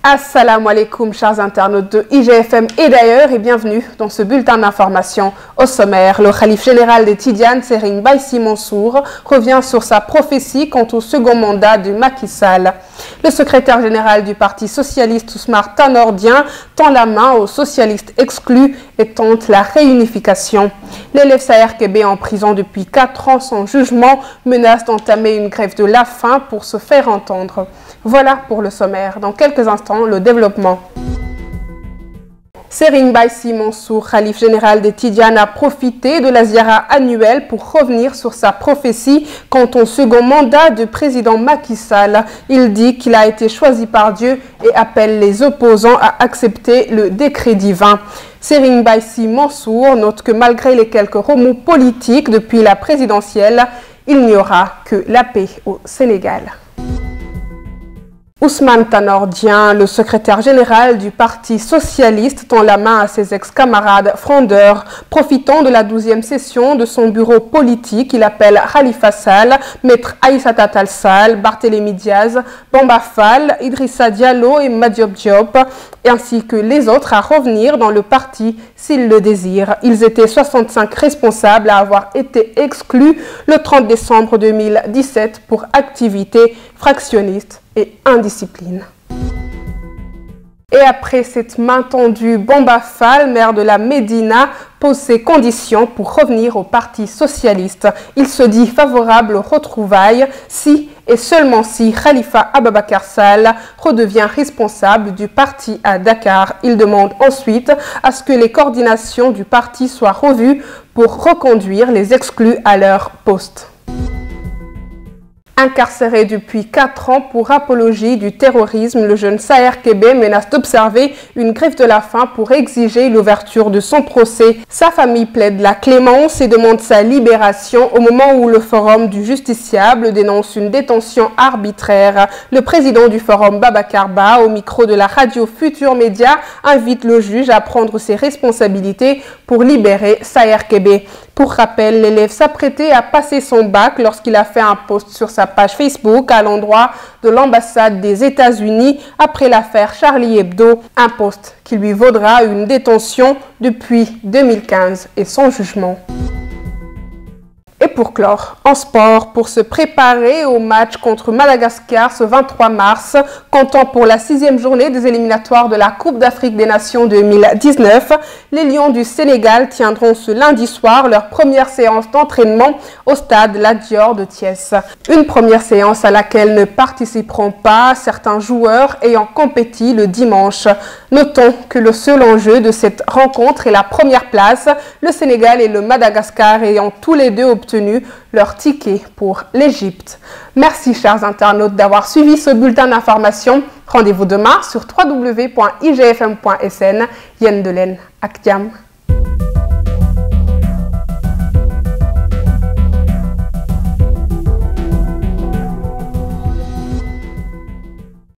Assalamu alaikum chers internautes de IGFM et d'ailleurs et bienvenue dans ce bulletin d'information. Au sommaire, le khalife général des Tidianes, Serigne Baye Sy Mansour, revient sur sa prophétie quant au second mandat de Macky Sall. Le secrétaire général du Parti socialiste Ousmane Tanor Dieng tend la main aux socialistes exclus et tente la réunification. L'élève Saher Kébé en prison depuis 4 ans sans jugement menace d'entamer une grève de la faim pour se faire entendre. Voilà pour le sommaire. Dans quelques instants, le développement. Serigne Baye Sy Mansour, khalife général des Tidianes, a profité de la ziara annuelle pour revenir sur sa prophétie quant au second mandat du président Macky Sall. Il dit qu'il a été choisi par Dieu et appelle les opposants à accepter le décret divin. Serigne Baye Sy Mansour note que malgré les quelques remous politiques depuis la présidentielle, il n'y aura que la paix au Sénégal. Ousmane Tanor Dieng, le secrétaire général du Parti socialiste, tend la main à ses ex-camarades frondeurs. Profitant de la 12e session de son bureau politique, il appelle Khalifa Sall, Maître Aïssata Tall Sall, Barthélémy Diaz, Bamba Fall, Idrissa Diallo et Madiop Diop, ainsi que les autres à revenir dans le parti s'ils le désirent. Ils étaient 65 responsables à avoir été exclus le 30 décembre 2017 pour activité fractionniste et indiscipline. Et après cette main tendue, Bamba Fall, maire de la Médina, pose ses conditions pour revenir au Parti socialiste. Il se dit favorable aux retrouvailles si et seulement si Khalifa Ababacar Sall redevient responsable du parti à Dakar. Il demande ensuite à ce que les coordinations du parti soient revues pour reconduire les exclus à leur poste. Incarcéré depuis 4 ans pour apologie du terrorisme, le jeune Saher Kébé menace d'observer une grève de la faim pour exiger l'ouverture de son procès. Sa famille plaide la clémence et demande sa libération au moment où le Forum du justiciable dénonce une détention arbitraire. Le président du Forum, Babacar Ba, au micro de la radio Futur Média, invite le juge à prendre ses responsabilités pour libérer Saher Kébé. Pour rappel, l'élève s'apprêtait à passer son bac lorsqu'il a fait un post sur sa page Facebook à l'endroit de l'ambassade des États-Unis après l'affaire Charlie Hebdo, un post qui lui vaudra une détention depuis 2015 et sans jugement. Et pour clore, en sport, pour se préparer au match contre Madagascar ce 23 mars, comptant pour la 6e journée des éliminatoires de la Coupe d'Afrique des Nations 2019, les Lions du Sénégal tiendront ce lundi soir leur première séance d'entraînement au stade Lat Dior de Thiès. Une première séance à laquelle ne participeront pas certains joueurs ayant compéti le dimanche. Notons que le seul enjeu de cette rencontre est la première place, le Sénégal et le Madagascar ayant tous les deux obtenu leur ticket pour l'Égypte. Merci chers internautes d'avoir suivi ce bulletin d'information. Rendez-vous demain sur www.igfm.sn. Yen de len ak jàmm.